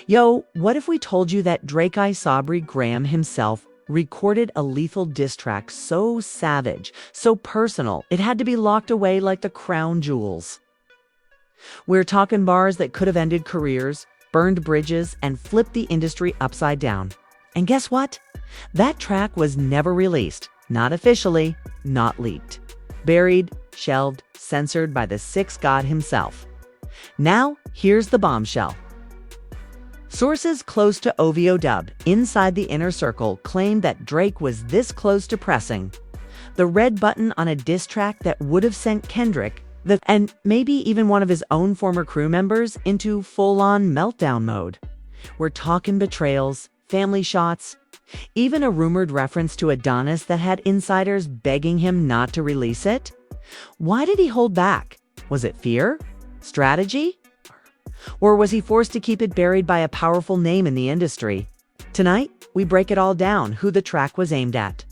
Yo, what if we told you that Drake Sabri Graham himself recorded a lethal diss track so savage, so personal, it had to be locked away like the crown jewels? We're talking bars that could have ended careers, burned bridges, and flipped the industry upside down. And guess what? That track was never released, not officially, not leaked. Buried, shelved, censored by the Sixth God himself. Now, here's the bombshell. Sources close to OVO Dub, inside the inner circle, claimed that Drake was this close to pressing the red button on a diss track that would have sent Kendrick, and maybe even one of his own former crew members, into full-on meltdown mode. We're talking betrayals, family shots, even a rumored reference to Adonis that had insiders begging him not to release it. Why did he hold back? Was it fear? Strategy? Or was he forced to keep it buried by a powerful name in the industry? Tonight, we break it all down: who the track was aimed at,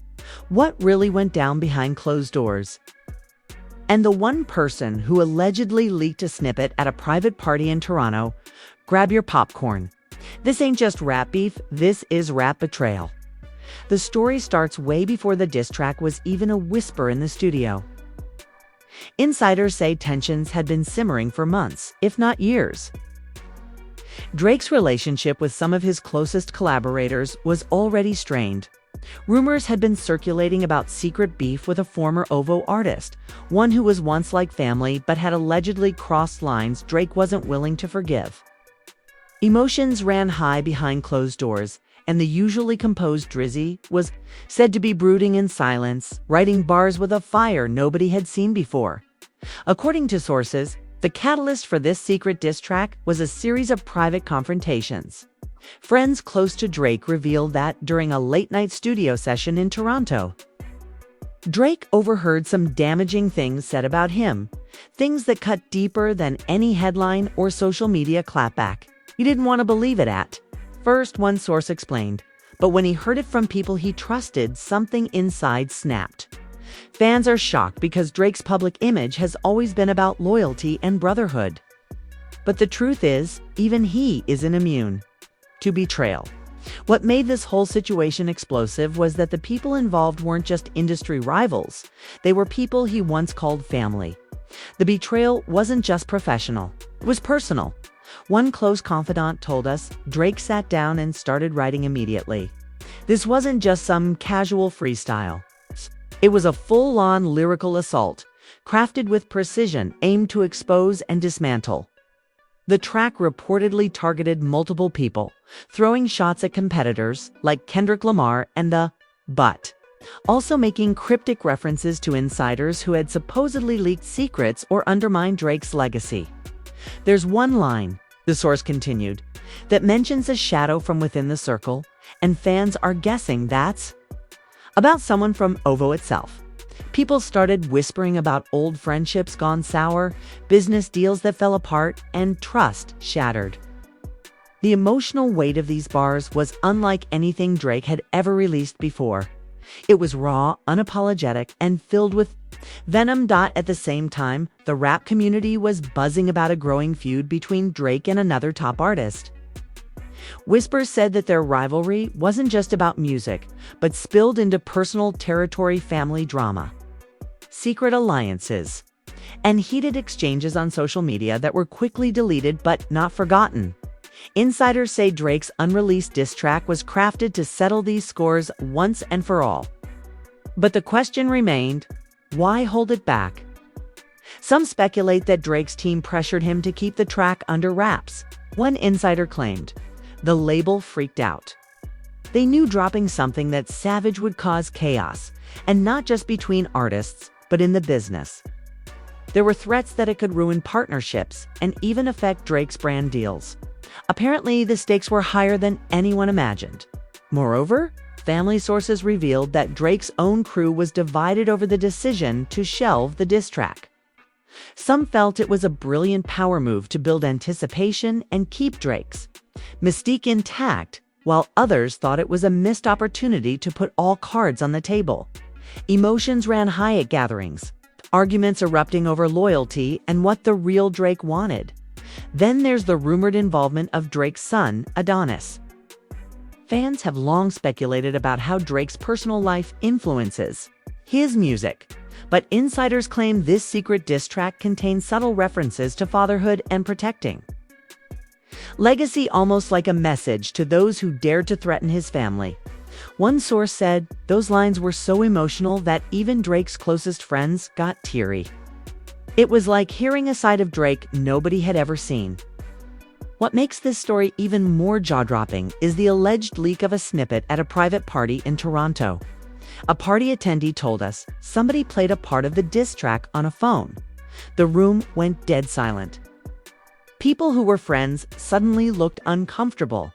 what really went down behind closed doors, and the one person who allegedly leaked a snippet at a private party in Toronto. Grab your popcorn. This ain't just rap beef, this is rap betrayal. The story starts way before the diss track was even a whisper in the studio. Insiders say tensions had been simmering for months, if not years. Drake's relationship with some of his closest collaborators was already strained. Rumors had been circulating about secret beef with a former OVO artist, one who was once like family but had allegedly crossed lines Drake wasn't willing to forgive. Emotions ran high behind closed doors, and the usually composed Drizzy was said to be brooding in silence, writing bars with a fire nobody had seen before. According to sources, the catalyst for this secret diss track was a series of private confrontations. Friends close to Drake revealed that during a late-night studio session in Toronto, Drake overheard some damaging things said about him, things that cut deeper than any headline or social media clapback. He didn't want to believe it at first, one source explained, but when he heard it from people he trusted, something inside snapped. Fans are shocked because Drake's public image has always been about loyalty and brotherhood. But the truth is, even he isn't immune to betrayal. What made this whole situation explosive was that the people involved weren't just industry rivals, they were people he once called family. The betrayal wasn't just professional, it was personal. One close confidant told us Drake sat down and started writing immediately. This wasn't just some casual freestyle. It was a full-on lyrical assault, crafted with precision, aimed to expose and dismantle. The track reportedly targeted multiple people, throwing shots at competitors like Kendrick Lamar and but also making cryptic references to insiders who had supposedly leaked secrets or undermined Drake's legacy. There's one line, the source continued, that mentions a shadow from within the circle, and fans are guessing that's about someone from OVO itself. People started whispering about old friendships gone sour, business deals that fell apart, and trust shattered. The emotional weight of these bars was unlike anything Drake had ever released before. It was raw, unapologetic, and filled with venom. At the same time, the rap community was buzzing about a growing feud between Drake and another top artist. Whispers said that their rivalry wasn't just about music, but spilled into personal territory, family drama, secret alliances, and heated exchanges on social media that were quickly deleted but not forgotten. Insiders say Drake's unreleased diss track was crafted to settle these scores once and for all. But the question remained, why hold it back? Some speculate that Drake's team pressured him to keep the track under wraps. One insider claimed, the label freaked out. They knew dropping something that savage would cause chaos, and not just between artists, but in the business. There were threats that it could ruin partnerships and even affect Drake's brand deals. Apparently, the stakes were higher than anyone imagined. Moreover, family sources revealed that Drake's own crew was divided over the decision to shelve the diss track. Some felt it was a brilliant power move to build anticipation and keep Drake's mystique intact, while others thought it was a missed opportunity to put all cards on the table. Emotions ran high at gatherings, arguments erupting over loyalty and what the real Drake wanted. Then there's the rumored involvement of Drake's son, Adonis. Fans have long speculated about how Drake's personal life influences his music, but insiders claim this secret diss track contains subtle references to fatherhood and protecting legacy, almost like a message to those who dared to threaten his family. One source said those lines were so emotional that even Drake's closest friends got teary. It was like hearing a side of Drake nobody had ever seen. What makes this story even more jaw-dropping is the alleged leak of a snippet at a private party in Toronto. A party attendee told us somebody played a part of the diss track on a phone. The room went dead silent. People who were friends suddenly looked uncomfortable.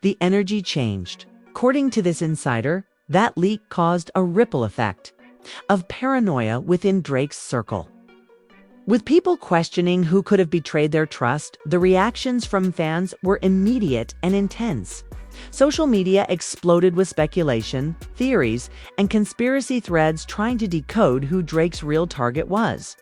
The energy changed. According to this insider, that leak caused a ripple effect of paranoia within Drake's circle. With people questioning who could have betrayed their trust, the reactions from fans were immediate and intense. Social media exploded with speculation, theories, and conspiracy threads trying to decode who Drake's real target was.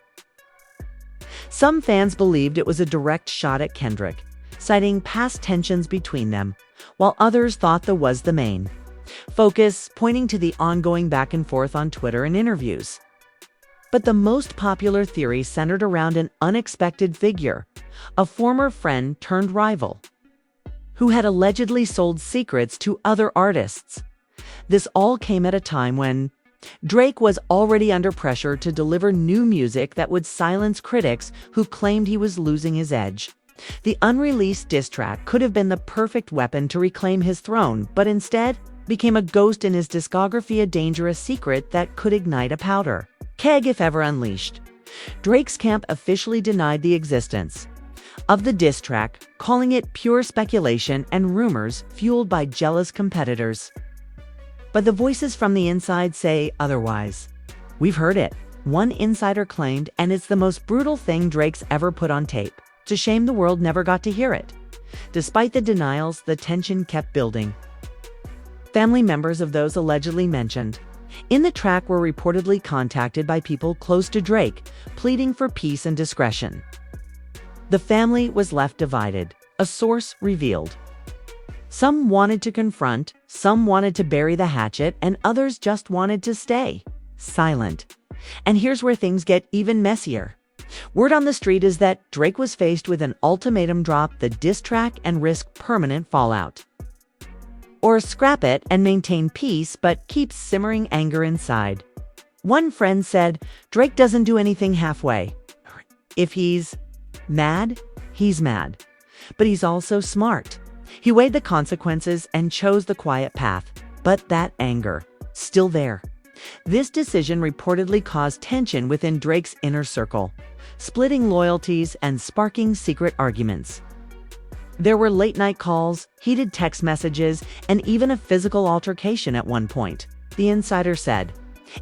Some fans believed it was a direct shot at Kendrick, citing past tensions between them, while others thought the was the main focus, pointing to the ongoing back and forth on Twitter and interviews. But the most popular theory centered around an unexpected figure, a former friend turned rival, who had allegedly sold secrets to other artists. This all came at a time when Drake was already under pressure to deliver new music that would silence critics who claimed he was losing his edge. The unreleased diss track could have been the perfect weapon to reclaim his throne, but instead became a ghost in his discography, a dangerous secret that could ignite a powder keg if ever unleashed. Drake's camp officially denied the existence of the diss track, calling it pure speculation and rumors fueled by jealous competitors. But the voices from the inside say otherwise. "We've heard it," one insider claimed, "and it's the most brutal thing Drake's ever put on tape. It's a shame the world never got to hear it." Despite the denials, the tension kept building. Family members of those allegedly mentioned in the track were reportedly contacted by people close to Drake, pleading for peace and discretion. The family was left divided, a source revealed. Some wanted to confront, some wanted to bury the hatchet, and others just wanted to stay silent. And here's where things get even messier. Word on the street is that Drake was faced with an ultimatum: drop the diss track and risk permanent fallout, or scrap it and maintain peace but keep simmering anger inside. One friend said, "Drake doesn't do anything halfway. If he's mad, he's mad. But he's also smart. He weighed the consequences and chose the quiet path." But that anger, still there. This decision reportedly caused tension within Drake's inner circle, splitting loyalties and sparking secret arguments. There were late-night calls, heated text messages, and even a physical altercation at one point. The insider said,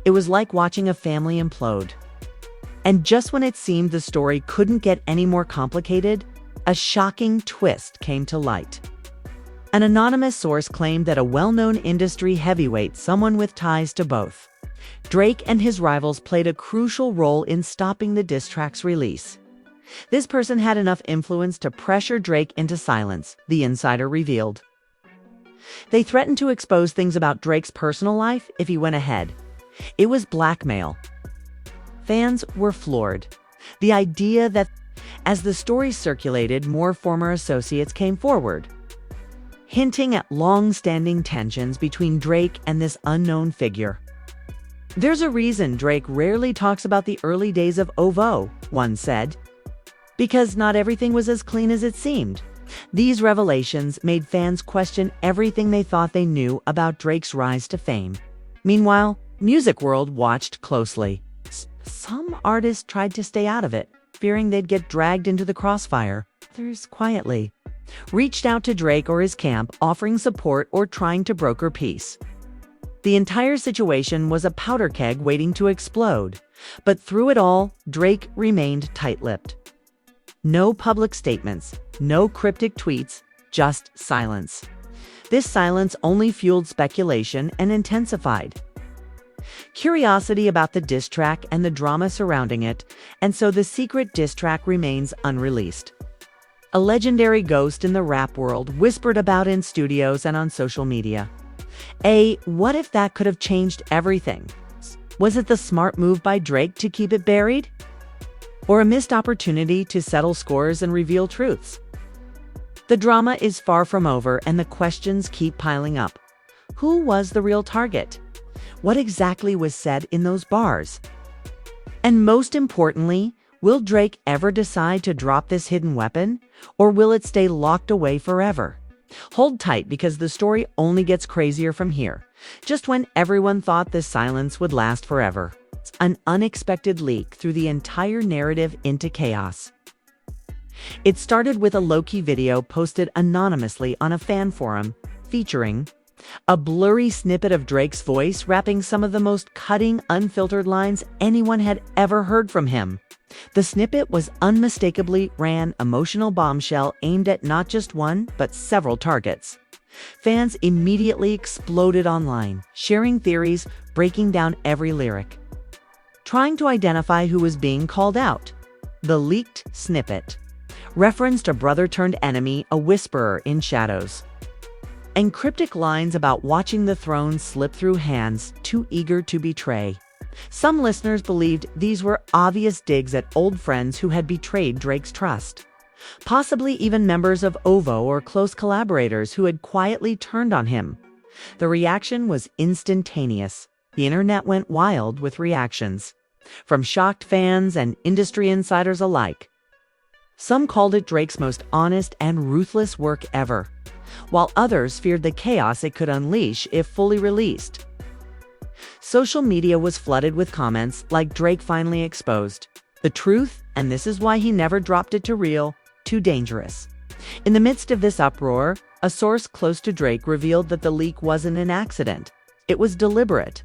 "It was like watching a family implode." And just when it seemed the story couldn't get any more complicated, a shocking twist came to light. An anonymous source claimed that a well-known industry heavyweight, someone with ties to both Drake and his rivals, played a crucial role in stopping the diss track's release. This person had enough influence to pressure Drake into silence, the insider revealed. They threatened to expose things about Drake's personal life if he went ahead. It was blackmail. Fans were floored. The idea that, as the story circulated, more former associates came forward, hinting at long-standing tensions between Drake and this unknown figure. "There's a reason Drake rarely talks about the early days of OVO," one said, "because not everything was as clean as it seemed." These revelations made fans question everything they thought they knew about Drake's rise to fame. Meanwhile, music world watched closely. Some artists tried to stay out of it, fearing they'd get dragged into the crossfire. Others quietly reached out to Drake or his camp, offering support or trying to broker peace. The entire situation was a powder keg waiting to explode. But through it all, Drake remained tight-lipped. No public statements, no cryptic tweets, just silence. This silence only fueled speculation and intensified curiosity about the diss track and the drama surrounding it, and so the secret diss track remains unreleased. a legendary ghost in the rap world whispered about in studios and on social media. What if that could have changed everything? Was it the smart move by Drake to keep it buried? Or a missed opportunity to settle scores and reveal truths? The drama is far from over and the questions keep piling up. Who was the real target? What exactly was said in those bars? And most importantly, will Drake ever decide to drop this hidden weapon, or will it stay locked away forever? Hold tight because the story only gets crazier from here. Just when everyone thought this silence would last forever, an unexpected leak threw the entire narrative into chaos. It started with a low-key video posted anonymously on a fan forum featuring a blurry snippet of Drake's voice rapping some of the most cutting, unfiltered lines anyone had ever heard from him. The snippet was unmistakably an emotional bombshell aimed at not just one, but several targets. Fans immediately exploded online, sharing theories, breaking down every lyric, trying to identify who was being called out. The leaked snippet referenced a brother-turned-enemy, a whisperer in shadows, and cryptic lines about watching the throne slip through hands too eager to betray. Some listeners believed these were obvious digs at old friends who had betrayed Drake's trust, possibly even members of OVO or close collaborators who had quietly turned on him. The reaction was instantaneous. The internet went wild with reactions, from shocked fans and industry insiders alike. Some called it Drake's most honest and ruthless work ever, while others feared the chaos it could unleash if fully released. Social media was flooded with comments like Drake finally exposed the truth, and this is why he never dropped it to real, too dangerous. In the midst of this uproar, a source close to Drake revealed that the leak wasn't an accident. It was deliberate.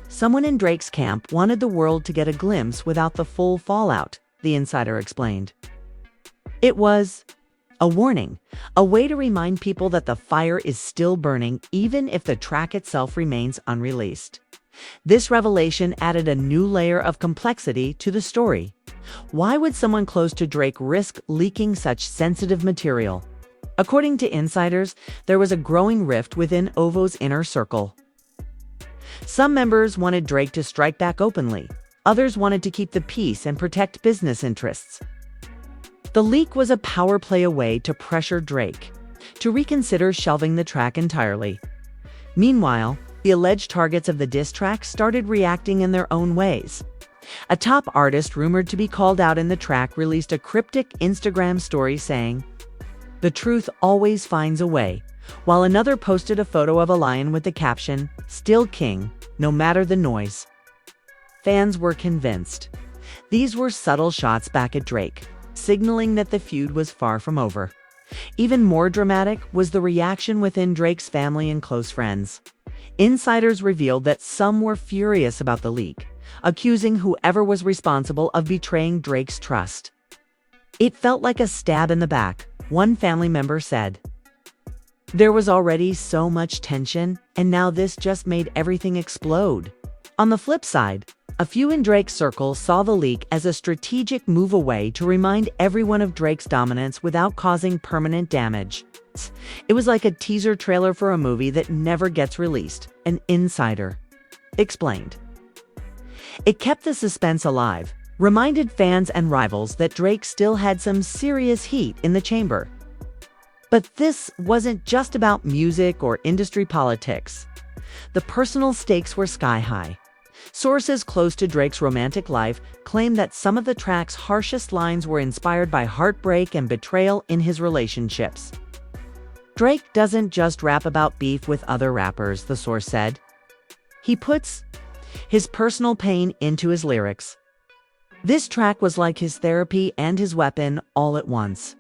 Someone in Drake's camp wanted the world to get a glimpse without the full fallout, the insider explained. It was a warning, a way to remind people that the fire is still burning even if the track itself remains unreleased. This revelation added a new layer of complexity to the story. Why would someone close to Drake risk leaking such sensitive material? According to insiders, there was a growing rift within OVO's inner circle. Some members wanted Drake to strike back openly. Others wanted to keep the peace and protect business interests. The leak was a power play away to pressure Drake to reconsider shelving the track entirely. Meanwhile, the alleged targets of the diss track started reacting in their own ways. A top artist rumored to be called out in the track released a cryptic Instagram story saying, "The truth always finds a way," while another posted a photo of a lion with the caption, "Still king, no matter the noise." Fans were convinced. These were subtle shots back at Drake, signaling that the feud was far from over. Even more dramatic was the reaction within Drake's family and close friends. Insiders revealed that some were furious about the leak, accusing whoever was responsible of betraying Drake's trust. "It felt like a stab in the back," one family member said. "There was already so much tension, and now this just made everything explode." On the flip side, a few in Drake's circle saw the leak as a strategic move away to remind everyone of Drake's dominance without causing permanent damage. It was like a teaser trailer for a movie that never gets released, an insider explained. It kept the suspense alive, reminded fans and rivals that Drake still had some serious heat in the chamber. But this wasn't just about music or industry politics. The personal stakes were sky high. Sources close to Drake's romantic life claim that some of the track's harshest lines were inspired by heartbreak and betrayal in his relationships. Drake doesn't just rap about beef with other rappers, the source said. He puts his personal pain into his lyrics. This track was like his therapy and his weapon all at once.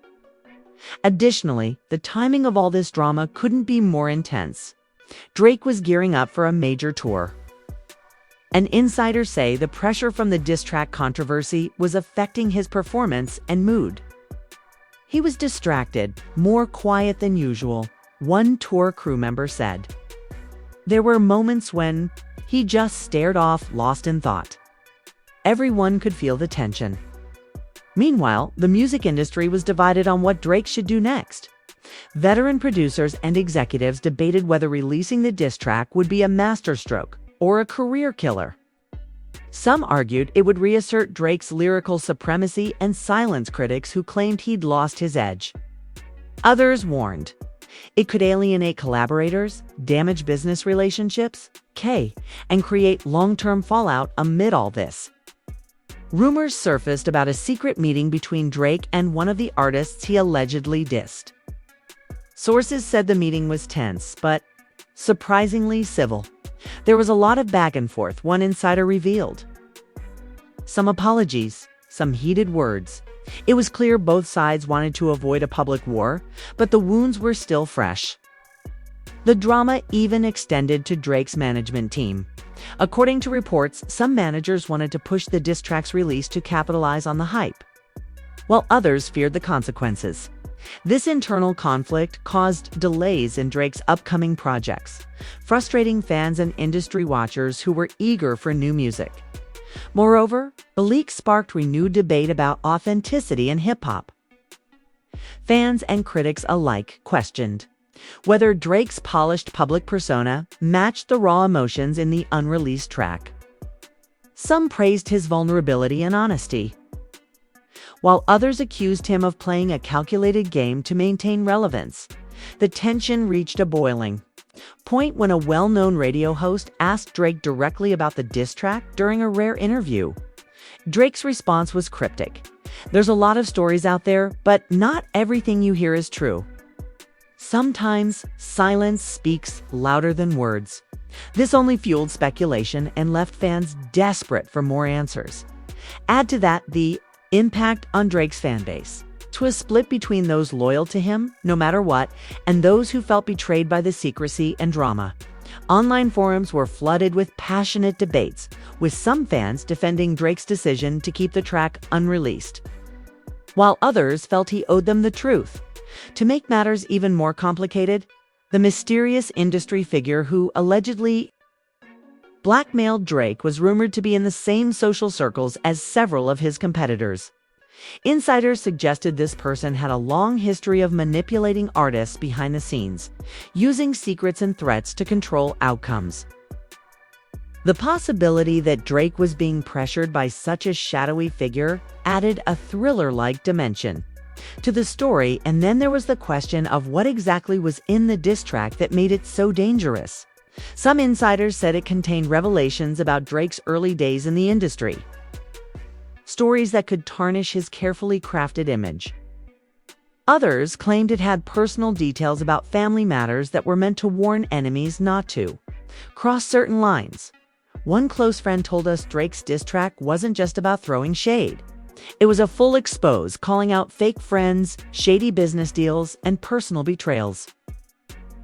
Additionally, the timing of all this drama couldn't be more intense. Drake was gearing up for a major tour. And insiders say the pressure from the diss track controversy was affecting his performance and mood. He was distracted, more quiet than usual, one tour crew member said. There were moments when he just stared off, lost in thought. Everyone could feel the tension. Meanwhile, the music industry was divided on what Drake should do next. Veteran producers and executives debated whether releasing the diss track would be a masterstroke or a career killer. Some argued it would reassert Drake's lyrical supremacy and silence critics who claimed he'd lost his edge. Others warned it could alienate collaborators, damage business relationships, and create long-term fallout amid all this. Rumors surfaced about a secret meeting between Drake and one of the artists he allegedly dissed. Sources said the meeting was tense, but surprisingly civil. There was a lot of back and forth, one insider revealed. Some apologies, some heated words. It was clear both sides wanted to avoid a public war, but the wounds were still fresh. The drama even extended to Drake's management team. According to reports, some managers wanted to push the diss track's release to capitalize on the hype, while others feared the consequences. This internal conflict caused delays in Drake's upcoming projects, frustrating fans and industry watchers who were eager for new music. Moreover, the leak sparked renewed debate about authenticity in hip-hop. Fans and critics alike questioned whether Drake's polished public persona matched the raw emotions in the unreleased track. Some praised his vulnerability and honesty, while others accused him of playing a calculated game to maintain relevance. The tension reached a boiling point when a well-known radio host asked Drake directly about the diss track during a rare interview. Drake's response was cryptic. "There's a lot of stories out there, but not everything you hear is true. Sometimes silence speaks louder than words." This only fueled speculation and left fans desperate for more answers. Add to that the impact on Drake's fanbase. To a split between those loyal to him, no matter what, and those who felt betrayed by the secrecy and drama. Online forums were flooded with passionate debates, with some fans defending Drake's decision to keep the track unreleased, while others felt he owed them the truth. To make matters even more complicated, the mysterious industry figure who allegedly blackmailed Drake was rumored to be in the same social circles as several of his competitors. Insiders suggested this person had a long history of manipulating artists behind the scenes, using secrets and threats to control outcomes. The possibility that Drake was being pressured by such a shadowy figure added a thriller-like dimension to the story, and then there was the question of what exactly was in the diss track that made it so dangerous. Some insiders said it contained revelations about Drake's early days in the industry, stories that could tarnish his carefully crafted image. Others claimed it had personal details about family matters that were meant to warn enemies not to cross certain lines. One close friend told us Drake's diss track wasn't just about throwing shade. It was a full expose, calling out fake friends, shady business deals, and personal betrayals.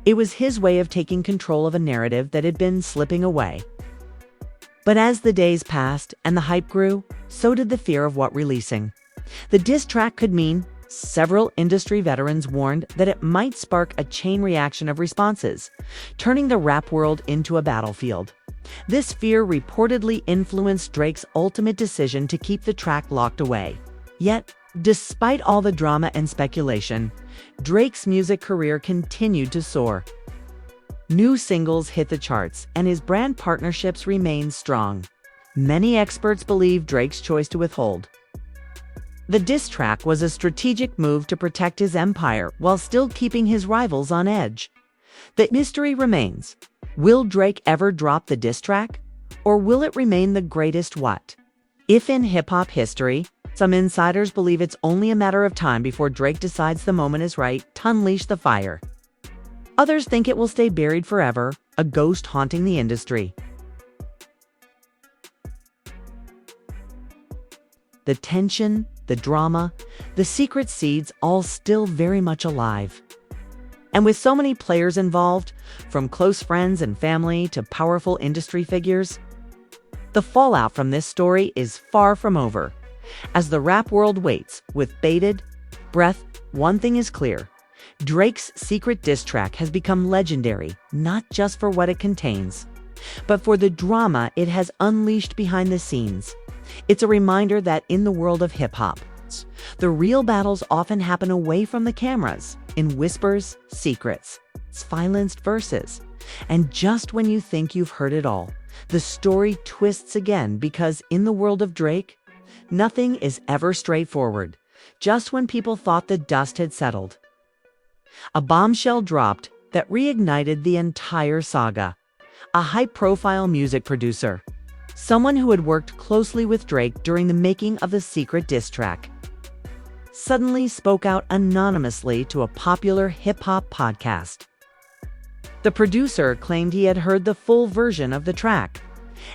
It was his way of taking control of a narrative that had been slipping away. But as the days passed and the hype grew, so did the fear of what releasing the diss track could mean. Several industry veterans warned that it might spark a chain reaction of responses, turning the rap world into a battlefield. This fear reportedly influenced Drake's ultimate decision to keep the track locked away. Yet, despite all the drama and speculation, Drake's music career continued to soar. New singles hit the charts, and his brand partnerships remained strong. Many experts believe Drake's choice to withhold the diss track was a strategic move to protect his empire while still keeping his rivals on edge. The mystery remains. Will Drake ever drop the diss track? Or will it remain the greatest what if in hip-hop history? Some insiders believe it's only a matter of time before Drake decides the moment is right to unleash the fire. Others think it will stay buried forever, a ghost haunting the industry. The tension, the drama, the secret seeds all still very much alive. And with so many players involved, from close friends and family to powerful industry figures, the fallout from this story is far from over. As the rap world waits with bated breath, one thing is clear. Drake's secret diss track has become legendary, not just for what it contains, but for the drama it has unleashed behind the scenes. It's a reminder that in the world of hip-hop, experts. The real battles often happen away from the cameras, in whispers, secrets, silenced verses. And just when you think you've heard it all, the story twists again because in the world of Drake, nothing is ever straightforward. Just when people thought the dust had settled, a bombshell dropped that reignited the entire saga. A high-profile music producer, someone who had worked closely with Drake during the making of the secret diss track, suddenly spoke out anonymously to a popular hip-hop podcast. The producer claimed he had heard the full version of the track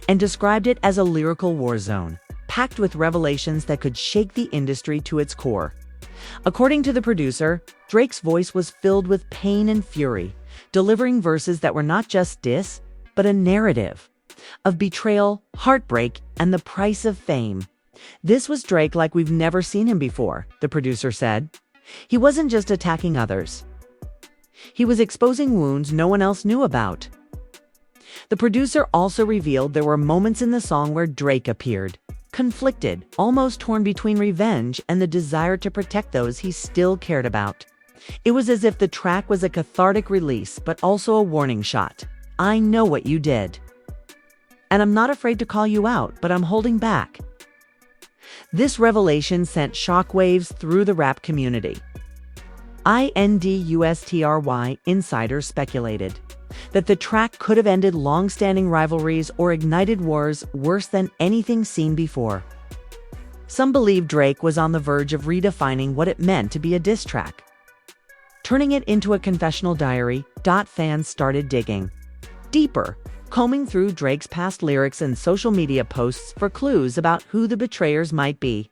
and described it as a lyrical war zone, packed with revelations that could shake the industry to its core. According to the producer, Drake's voice was filled with pain and fury, delivering verses that were not just diss, but a narrative of betrayal, heartbreak, and the price of fame. This was Drake like we've never seen him before, the producer said. He wasn't just attacking others. He was exposing wounds no one else knew about. The producer also revealed there were moments in the song where Drake appeared, conflicted, almost torn between revenge and the desire to protect those he still cared about. It was as if the track was a cathartic release, but also a warning shot. I know what you did. And I'm not afraid to call you out, but I'm holding back. This revelation sent shockwaves through the rap community. Industry insiders speculated that the track could have ended long-standing rivalries or ignited wars worse than anything seen before. Some believe Drake was on the verge of redefining what it meant to be a diss track, turning it into a confessional diary. Fans started digging deeper, combing through Drake's past lyrics and social media posts for clues about who the betrayers might be.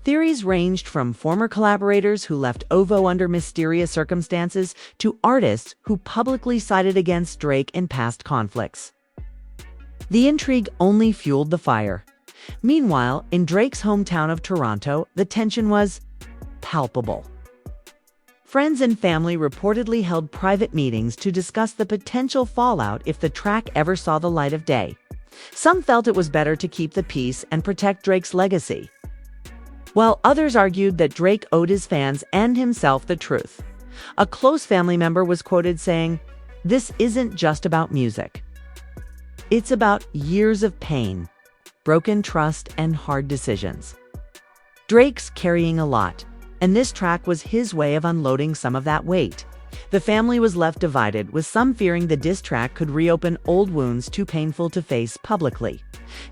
Theories ranged from former collaborators who left OVO under mysterious circumstances to artists who publicly sided against Drake in past conflicts. The intrigue only fueled the fire. Meanwhile, in Drake's hometown of Toronto, the tension was palpable. Friends and family reportedly held private meetings to discuss the potential fallout if the track ever saw the light of day. Some felt it was better to keep the peace and protect Drake's legacy, while others argued that Drake owed his fans and himself the truth. A close family member was quoted saying, "This isn't just about music. It's about years of pain, broken trust, and hard decisions." Drake's carrying a lot, and this track was his way of unloading some of that weight. The family was left divided, with some fearing the diss track could reopen old wounds too painful to face publicly.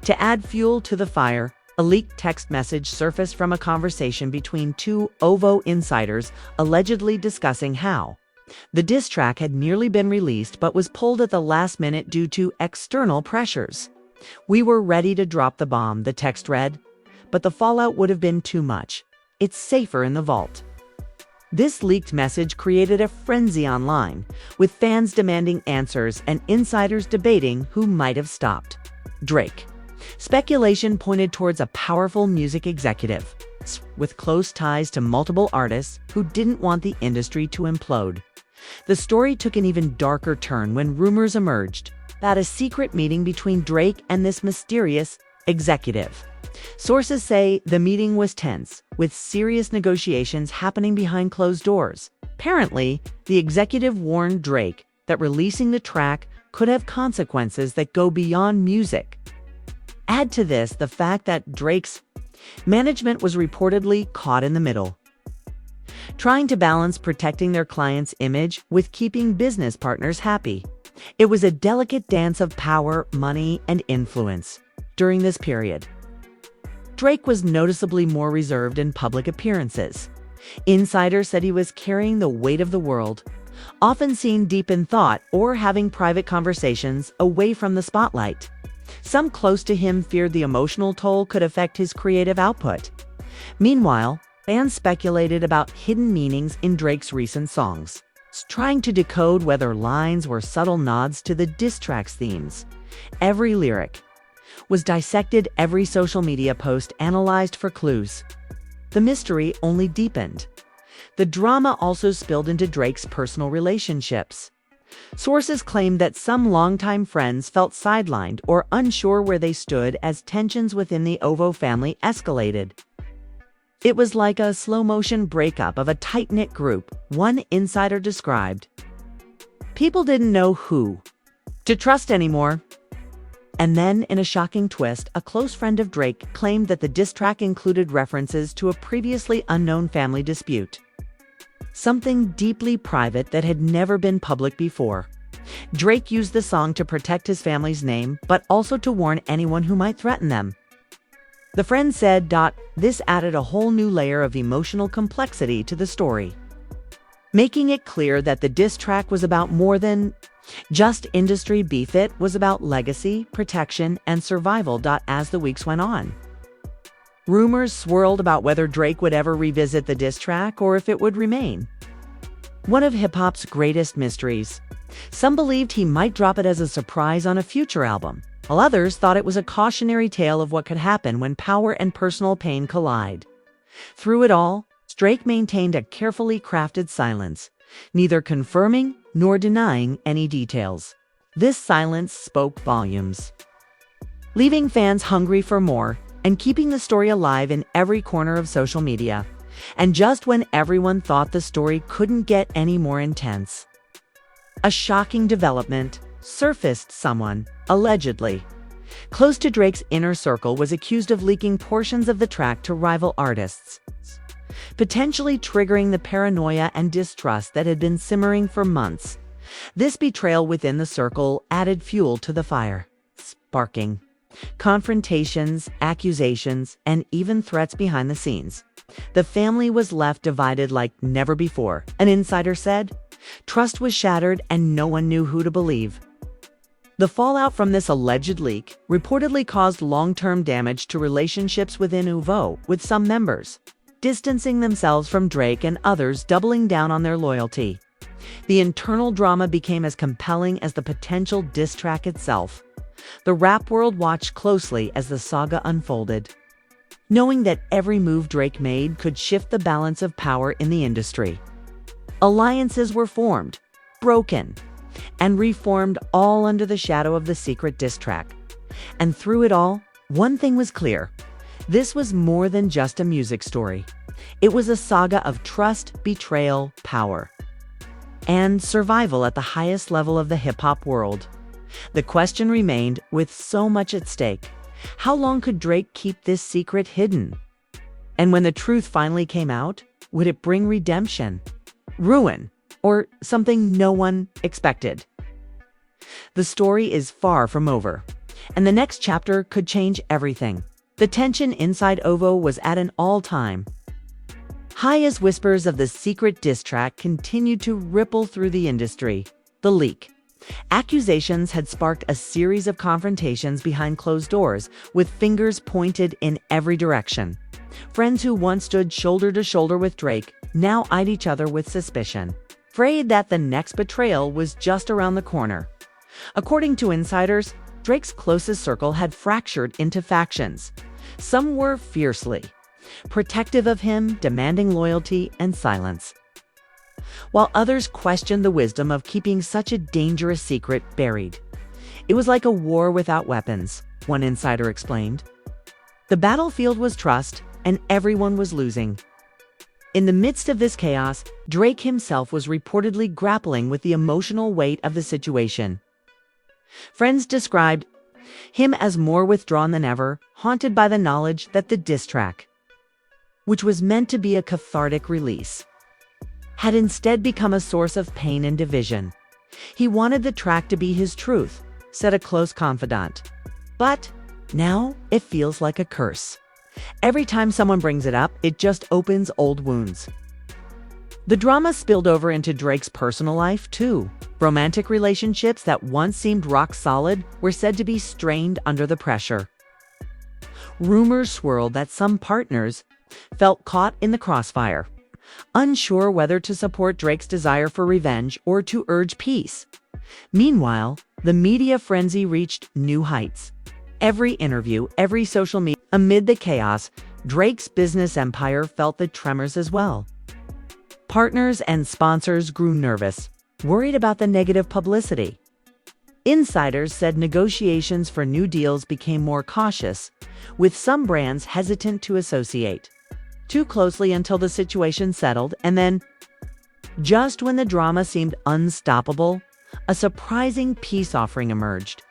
To add fuel to the fire, a leaked text message surfaced from a conversation between two OVO insiders allegedly discussing how the diss track had nearly been released but was pulled at the last minute due to external pressures. "We were ready to drop the bomb," the text read, "but the fallout would have been too much. It's safer in the vault." This leaked message created a frenzy online, with fans demanding answers and insiders debating who might have stopped Drake. Speculation pointed towards a powerful music executive with close ties to multiple artists who didn't want the industry to implode. The story took an even darker turn when rumors emerged about a secret meeting between Drake and this mysterious executive. Sources say the meeting was tense, with serious negotiations happening behind closed doors. Apparently, the executive warned Drake that releasing the track could have consequences that go beyond music. Add to this the fact that Drake's management was reportedly caught in the middle, trying to balance protecting their client's image with keeping business partners happy. It was a delicate dance of power, money, and influence. During this period, Drake was noticeably more reserved in public appearances. Insiders said he was carrying the weight of the world, often seen deep in thought or having private conversations away from the spotlight. Some close to him feared the emotional toll could affect his creative output. Meanwhile, fans speculated about hidden meanings in Drake's recent songs, trying to decode whether lines were subtle nods to the diss track's themes. Every lyric was dissected, every social media post analyzed for clues. The mystery only deepened. The drama also spilled into Drake's personal relationships. Sources claimed that some longtime friends felt sidelined or unsure where they stood as tensions within the OVO family escalated. It was like a slow-motion breakup of a tight-knit group, one insider described. People didn't know who to trust anymore. And then, in a shocking twist, a close friend of Drake claimed that the diss track included references to a previously unknown family dispute. Something deeply private that had never been public before. Drake used the song to protect his family's name, but also to warn anyone who might threaten them. The friend said, "This added a whole new layer of emotional complexity to the story, making it clear that the diss track was about more than just industry beef. It was about legacy, protection, and survival. As the weeks went on, rumors swirled about whether Drake would ever revisit the diss track or if it would remain one of hip-hop's greatest mysteries. Some believed he might drop it as a surprise on a future album, while others thought it was a cautionary tale of what could happen when power and personal pain collide. Through it all, Drake maintained a carefully crafted silence, neither confirming nor denying any details. This silence spoke volumes, leaving fans hungry for more and keeping the story alive in every corner of social media. And just when everyone thought the story couldn't get any more intense, a shocking development surfaced. Someone, allegedly close to Drake's inner circle, was accused of leaking portions of the track to rival artists, potentially triggering the paranoia and distrust that had been simmering for months. This betrayal within the circle added fuel to the fire, sparking confrontations, accusations, and even threats behind the scenes. The family was left divided like never before, an insider said. Trust was shattered and no one knew who to believe. The fallout from this alleged leak reportedly caused long-term damage to relationships within UVO, with some members distancing themselves from Drake and others doubling down on their loyalty. The internal drama became as compelling as the potential diss track itself. The rap world watched closely as the saga unfolded, knowing that every move Drake made could shift the balance of power in the industry. Alliances were formed, broken, and reformed, all under the shadow of the secret diss track. And through it all, one thing was clear. This was more than just a music story. It was a saga of trust, betrayal, power, and survival at the highest level of the hip-hop world. The question remained, with so much at stake, how long could Drake keep this secret hidden? And when the truth finally came out, would it bring redemption, ruin, or something no one expected? The story is far from over, and the next chapter could change everything. The tension inside OVO was at an all-time high as whispers of the secret diss track continued to ripple through the industry. The leak accusations had sparked a series of confrontations behind closed doors, with fingers pointed in every direction. Friends who once stood shoulder to shoulder with Drake now eyed each other with suspicion, afraid that the next betrayal was just around the corner. According to insiders, Drake's closest circle had fractured into factions. Some were fiercely protective of him, demanding loyalty and silence, while others questioned the wisdom of keeping such a dangerous secret buried. It was like a war without weapons, one insider explained. The battlefield was trust, and everyone was losing. In the midst of this chaos, Drake himself was reportedly grappling with the emotional weight of the situation. Friends described him as more withdrawn than ever, haunted by the knowledge that the diss track, which was meant to be a cathartic release, had instead become a source of pain and division. He wanted the track to be his truth, said a close confidant. But now it feels like a curse. Every time someone brings it up, it just opens old wounds. The drama spilled over into Drake's personal life, too. Romantic relationships that once seemed rock solid were said to be strained under the pressure. Rumors swirled that some partners felt caught in the crossfire, unsure whether to support Drake's desire for revenge or to urge peace. Meanwhile, the media frenzy reached new heights. Every interview, every social media. Amid the chaos, Drake's business empire felt the tremors as well. Partners and sponsors grew nervous, worried about the negative publicity. Insiders said negotiations for new deals became more cautious, with some brands hesitant to associate too closely until the situation settled, and then, just when the drama seemed unstoppable, a surprising peace offering emerged.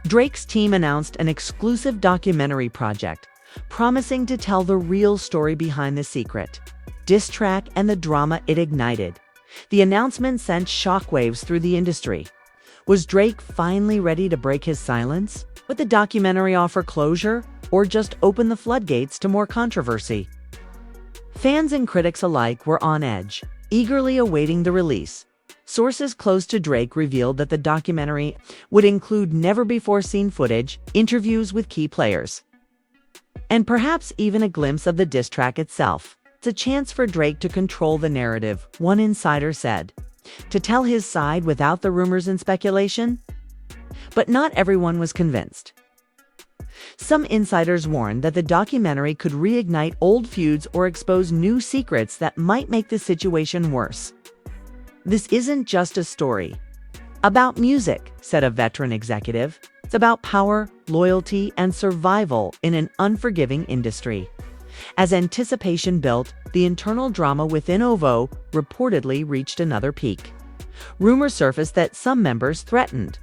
Drake's team announced an exclusive documentary project, promising to tell the real story behind the secret, diss track, and the drama it ignited. The announcement sent shockwaves through the industry. Was Drake finally ready to break his silence? Would the documentary offer closure, or just open the floodgates to more controversy? Fans and critics alike were on edge, eagerly awaiting the release. Sources close to Drake revealed that the documentary would include never-before-seen footage, interviews with key players, and perhaps even a glimpse of the diss track itself. It's a chance for Drake to control the narrative, one insider said, to tell his side without the rumors and speculation. But not everyone was convinced. Some insiders warned that the documentary could reignite old feuds or expose new secrets that might make the situation worse. This isn't just a story about music, said a veteran executive. It's about power, loyalty, and survival in an unforgiving industry. As anticipation built, the internal drama within OVO reportedly reached another peak. Rumors surfaced that some members threatened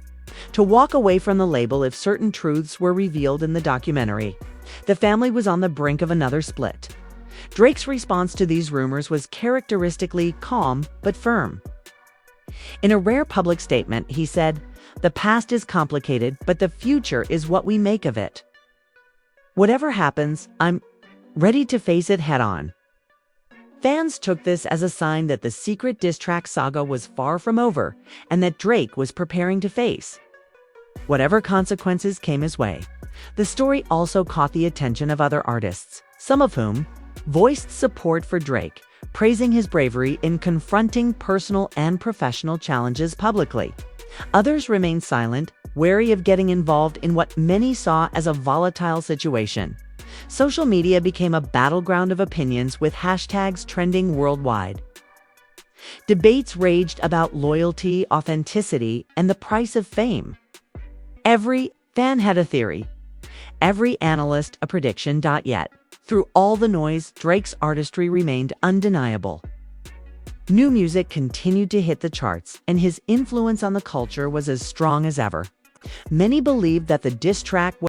to walk away from the label if certain truths were revealed in the documentary. The family was on the brink of another split. Drake's response to these rumors was characteristically calm but firm. In a rare public statement, he said, "The past is complicated, but the future is what we make of it. Whatever happens, I'm ready to face it head-on." Fans took this as a sign that the secret diss track saga was far from over and that Drake was preparing to face whatever consequences came his way. The story also caught the attention of other artists, some of whom voiced support for Drake, praising his bravery in confronting personal and professional challenges publicly. Others remained silent, wary of getting involved in what many saw as a volatile situation. Social media became a battleground of opinions with hashtags trending worldwide. Debates raged about loyalty, authenticity, and the price of fame. Every fan had a theory, every analyst a prediction. Yet, through all the noise, Drake's artistry remained undeniable. New music continued to hit the charts, and his influence on the culture was as strong as ever. Many believed that the diss track